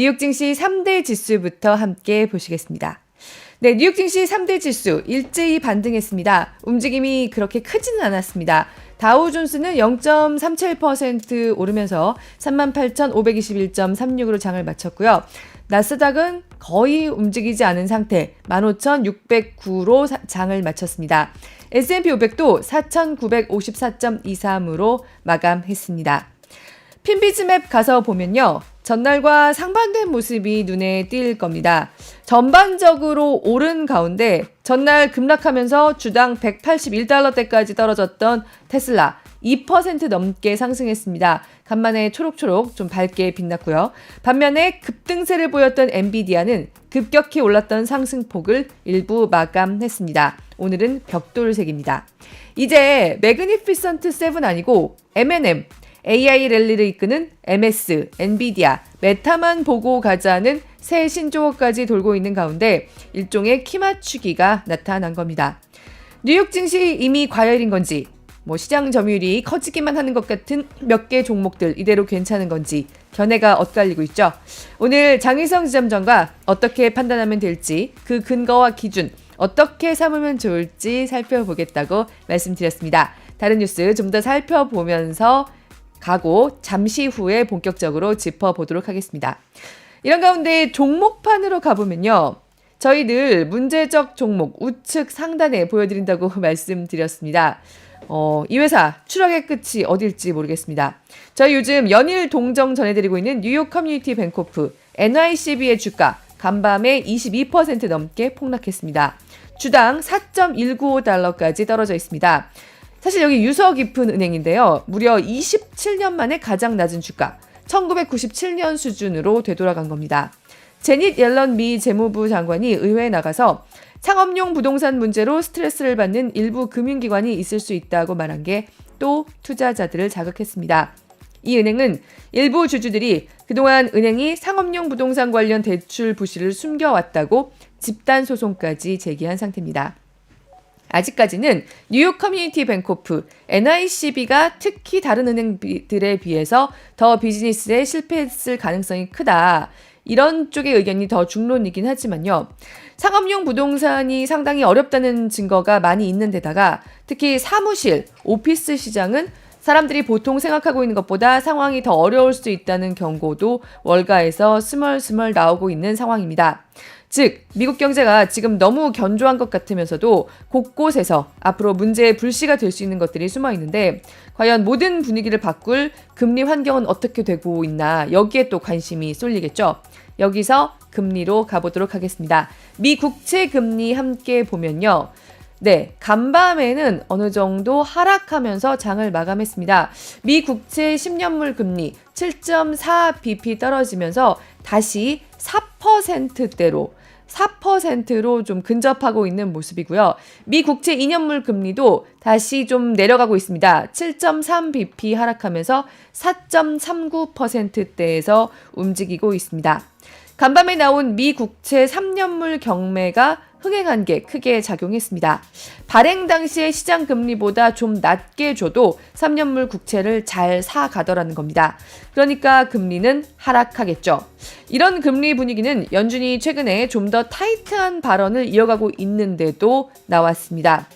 뉴욕 증시 3대 지수부터 함께 보시겠습니다. 네, 뉴욕 증시 3대 지수 일제히 반등했습니다. 움직임이 그렇게 크지는 않았습니다. 다우존스는 0.37% 오르면서 38,521.36으로 장을 마쳤고요. 나스닥은 거의 움직이지 않은 상태 15,609로 장을 마쳤습니다. S&P 500도 4,954.23으로 마감했습니다. 핀비즈맵 가서 보면요. 전날과 상반된 모습이 눈에 띌 겁니다. 전반적으로 오른 가운데 전날 급락하면서 주당 181달러대까지 떨어졌던 테슬라 2% 넘게 상승했습니다. 간만에 초록초록 좀 밝게 빛났고요. 반면에 급등세를 보였던 엔비디아는 급격히 올랐던 상승폭을 일부 마감했습니다. 오늘은 벽돌색입니다. 이제 매그니피선트 7 아니고 M&M AI 랠리를 이끄는 MS, 엔비디아, 메타만 보고 가자는 새 신조어까지 돌고 있는 가운데 일종의 키맞추기가 나타난 겁니다. 뉴욕 증시 이미 과열인 건지, 시장 점유율이 커지기만 하는 것 같은 몇 개 종목들 이대로 괜찮은 건지 견해가 엇갈리고 있죠. 오늘 장희성 지점장과 어떻게 판단하면 될지 그 근거와 기준 어떻게 삼으면 좋을지 살펴보겠다고 말씀드렸습니다. 다른 뉴스 좀 더 살펴보면서 가고 잠시 후에 본격적으로 짚어보도록 하겠습니다. 이런 가운데 종목판으로 가보면요. 저희 늘 문제적 종목 우측 상단에 보여드린다고 말씀드렸습니다. 이 회사 추락의 끝이 어딜지 모르겠습니다. 저희 요즘 연일 동정 전해드리고 있는 뉴욕 커뮤니티 뱅코프 NYCB의 주가 간밤에 22% 넘게 폭락했습니다. 주당 4.195달러까지 떨어져 있습니다. 사실 여기 유서 깊은 은행인데요. 무려 27년 만에 가장 낮은 주가 1997년 수준으로 되돌아간 겁니다. 제닛 옐런 미 재무부 장관이 의회에 나가서 상업용 부동산 문제로 스트레스를 받는 일부 금융기관이 있을 수 있다고 말한 게 또 투자자들을 자극했습니다. 이 은행은 일부 주주들이 그동안 은행이 상업용 부동산 관련 대출 부실을 숨겨왔다고 집단소송까지 제기한 상태입니다. 아직까지는 뉴욕 커뮤니티 뱅코프, NYCB가 특히 다른 은행들에 비해서 더 비즈니스에 실패했을 가능성이 크다. 이런 쪽의 의견이 더 중론이긴 하지만요. 상업용 부동산이 상당히 어렵다는 증거가 많이 있는 데다가 특히 사무실, 오피스 시장은 사람들이 보통 생각하고 있는 것보다 상황이 더 어려울 수 있다는 경고도 월가에서 스멀스멀 나오고 있는 상황입니다. 즉, 미국 경제가 지금 너무 견조한 것 같으면서도 곳곳에서 앞으로 문제의 불씨가 될 수 있는 것들이 숨어 있는데 과연 모든 분위기를 바꿀 금리 환경은 어떻게 되고 있나 여기에 또 관심이 쏠리겠죠. 여기서 금리로 가보도록 하겠습니다. 미 국채 금리 함께 보면요. 네, 간밤에는 어느 정도 하락하면서 장을 마감했습니다. 미 국채 10년물 금리 7.4bp 떨어지면서 다시 4%로 좀 근접하고 있는 모습이고요. 미 국채 2년물 금리도 다시 좀 내려가고 있습니다. 7.3bp 하락하면서 4.39%대에서 움직이고 있습니다. 간밤에 나온 미 국채 3년물 경매가 흥행한 게 크게 작용했습니다. 발행 당시의 시장 금리보다 좀 낮게 줘도 3년물 국채를 잘 사가더라는 겁니다. 그러니까 금리는 하락하겠죠. 이런 금리 분위기는 연준이 최근에 좀 더 타이트한 발언을 이어가고 있는데도 나왔습니다.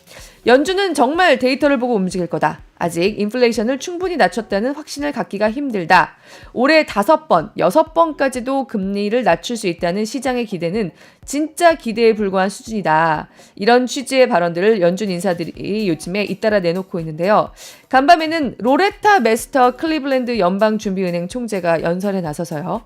연준은 정말 데이터를 보고 움직일 거다. 아직 인플레이션을 충분히 낮췄다는 확신을 갖기가 힘들다. 올해 5번, 6번까지도 금리를 낮출 수 있다는 시장의 기대는 진짜 기대에 불과한 수준이다. 이런 취지의 발언들을 연준 인사들이 요즘에 잇따라 내놓고 있는데요. 간밤에는 로레타 메스터 클리블랜드 연방준비은행 총재가 연설에 나서서요.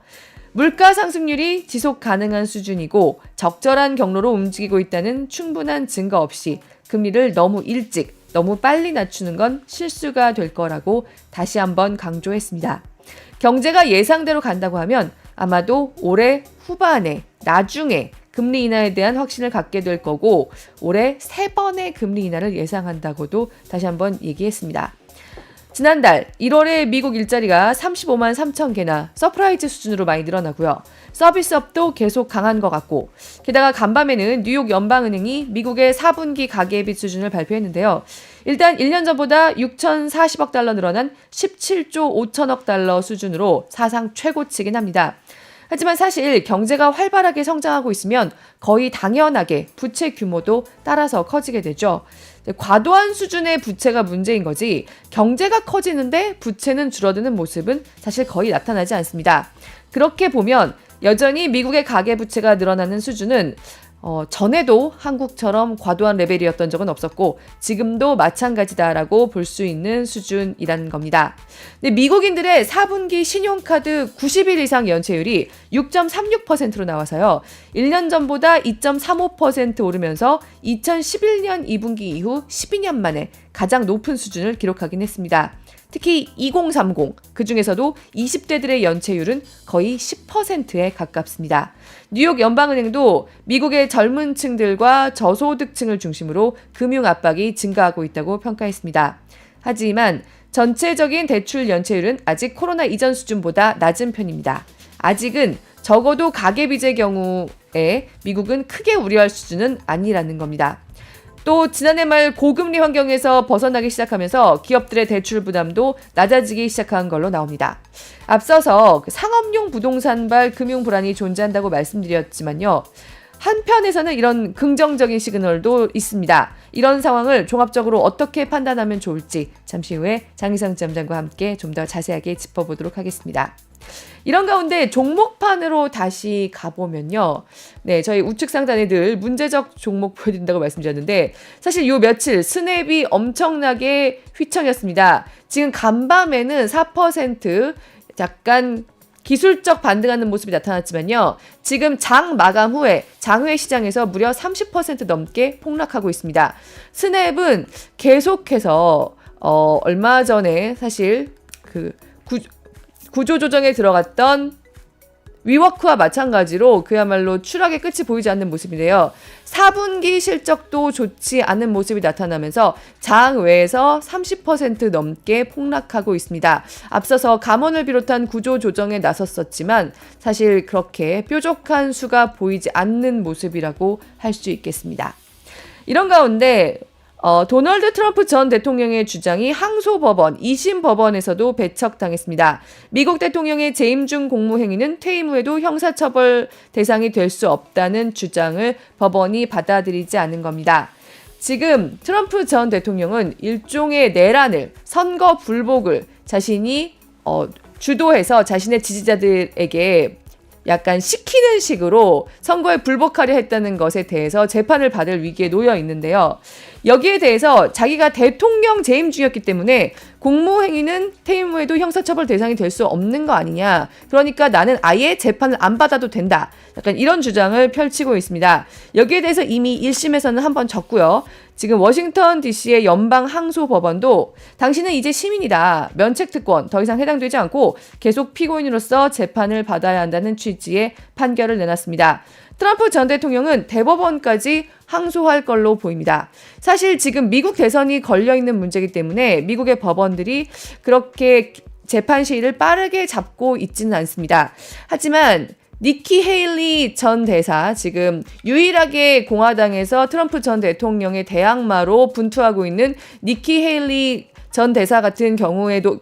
물가 상승률이 지속 가능한 수준이고 적절한 경로로 움직이고 있다는 충분한 증거 없이 금리를 너무 일찍, 너무 빨리 낮추는 건 실수가 될 거라고 다시 한번 강조했습니다. 경제가 예상대로 간다고 하면 아마도 올해 후반에, 나중에 금리 인하에 대한 확신을 갖게 될 거고 올해 3번의 금리 인하를 예상한다고도 다시 한번 얘기했습니다. 지난달 1월에 미국 일자리가 35만 3천 개나 서프라이즈 수준으로 많이 늘어나고요. 서비스업도 계속 강한 것 같고 게다가 간밤에는 뉴욕 연방은행이 미국의 4분기 가계비 수준을 발표했는데요. 일단 1년 전보다 6,040억 달러 늘어난 17조 5천억 달러 수준으로 사상 최고치긴 합니다. 하지만 사실 경제가 활발하게 성장하고 있으면 거의 당연하게 부채 규모도 따라서 커지게 되죠. 과도한 수준의 부채가 문제인 거지 경제가 커지는데 부채는 줄어드는 모습은 사실 거의 나타나지 않습니다. 그렇게 보면 여전히 미국의 가계부채가 늘어나는 수준은 전에도 한국처럼 과도한 레벨이었던 적은 없었고 지금도 마찬가지다라고 볼 수 있는 수준이라는 겁니다. 근데 미국인들의 4분기 신용카드 90일 이상 연체율이 6.36%로 나와서요. 1년 전보다 2.35% 오르면서 2011년 2분기 이후 12년 만에 가장 높은 수준을 기록하긴 했습니다. 특히 2030, 그중에서도 20대들의 연체율은 거의 10%에 가깝습니다. 뉴욕 연방은행도 미국의 젊은 층들과 저소득층을 중심으로 금융 압박이 증가하고 있다고 평가했습니다. 하지만 전체적인 대출 연체율은 아직 코로나 이전 수준보다 낮은 편입니다. 아직은 적어도 가계빚의 경우에 미국은 크게 우려할 수준은 아니라는 겁니다. 또 지난해 말 고금리 환경에서 벗어나기 시작하면서 기업들의 대출 부담도 낮아지기 시작한 걸로 나옵니다. 앞서서 상업용 부동산발 금융 불안이 존재한다고 말씀드렸지만요. 한편에서는 이런 긍정적인 시그널도 있습니다. 이런 상황을 종합적으로 어떻게 판단하면 좋을지 잠시 후에 장희상 지점장과 함께 좀 더 자세하게 짚어보도록 하겠습니다. 이런 가운데 종목판으로 다시 가보면요. 네, 저희 우측 상단에 늘 문제적 종목 보여드린다고 말씀드렸는데 사실 요 며칠 스냅이 엄청나게 휘청였습니다. 지금 간밤에는 4% 약간 기술적 반등하는 모습이 나타났지만요. 지금 장 마감 후에 장외 시장에서 무려 30% 넘게 폭락하고 있습니다. 스냅은 계속해서 얼마 전에 사실 그 구조조정에 들어갔던 위워크와 마찬가지로 그야말로 추락의 끝이 보이지 않는 모습인데요. 4분기 실적도 좋지 않은 모습이 나타나면서 장외에서 30% 넘게 폭락하고 있습니다. 앞서서 감원을 비롯한 구조조정에 나섰었지만 사실 그렇게 뾰족한 수가 보이지 않는 모습이라고 할 수 있겠습니다. 이런 가운데 도널드 트럼프 전 대통령의 주장이 항소법원, 2심 법원에서도 배척당했습니다. 미국 대통령의 재임 중 공무행위는 퇴임 후에도 형사처벌 대상이 될 수 없다는 주장을 법원이 받아들이지 않은 겁니다. 지금 트럼프 전 대통령은 일종의 내란을, 선거 불복을 자신이 주도해서 자신의 지지자들에게 약간 시키는 식으로 선거에 불복하려 했다는 것에 대해서 재판을 받을 위기에 놓여 있는데요. 여기에 대해서 자기가 대통령 재임 중이었기 때문에 공무행위는 퇴임 후에도 형사처벌 대상이 될 수 없는 거 아니냐. 그러니까 나는 아예 재판을 안 받아도 된다. 약간 이런 주장을 펼치고 있습니다. 여기에 대해서 이미 1심에서는 한번 졌고요. 지금 워싱턴 DC의 연방항소법원도 당신은 이제 시민이다. 면책특권 더 이상 해당되지 않고 계속 피고인으로서 재판을 받아야 한다는 취지의 판결을 내놨습니다. 트럼프 전 대통령은 대법원까지 항소할 걸로 보입니다. 사실 지금 미국 대선이 걸려있는 문제이기 때문에 미국의 법원들이 그렇게 재판 시일을 빠르게 잡고 있지는 않습니다. 하지만 니키 헤일리 전 대사, 지금 유일하게 공화당에서 트럼프 전 대통령의 대항마로 분투하고 있는 니키 헤일리 전 대사 같은 경우에도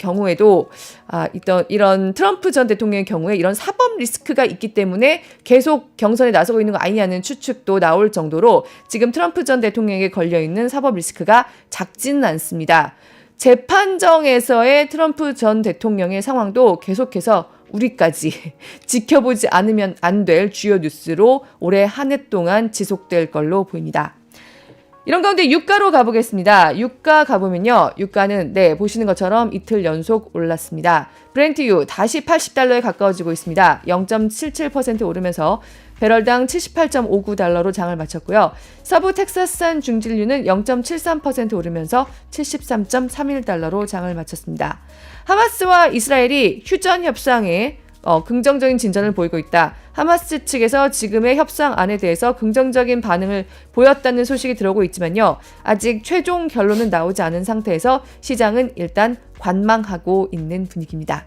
이런 트럼프 전 대통령의 경우에 이런 사법 리스크가 있기 때문에 계속 경선에 나서고 있는 거 아니냐는 추측도 나올 정도로 지금 트럼프 전 대통령에게 걸려있는 사법 리스크가 작지는 않습니다. 재판정에서의 트럼프 전 대통령의 상황도 계속해서 우리까지 지켜보지 않으면 안 될 주요 뉴스로 올해 한 해 동안 지속될 걸로 보입니다. 이런 가운데 유가로 가보겠습니다. 유가 가보면요. 유가는 보시는 것처럼 이틀 연속 올랐습니다. 브렌트유 다시 $80에 가까워지고 있습니다. 0.77% 오르면서 배럴당 78.59달러로 장을 마쳤고요. 서부 텍사스산 중진유는 0.73% 오르면서 73.31달러로 장을 마쳤습니다. 하마스와 이스라엘이 휴전 협상에 긍정적인 진전을 보이고 있다. 하마스 측에서 지금의 협상안에 대해서 긍정적인 반응을 보였다는 소식이 들어오고 있지만요. 아직 최종 결론은 나오지 않은 상태에서 시장은 일단 관망하고 있는 분위기입니다.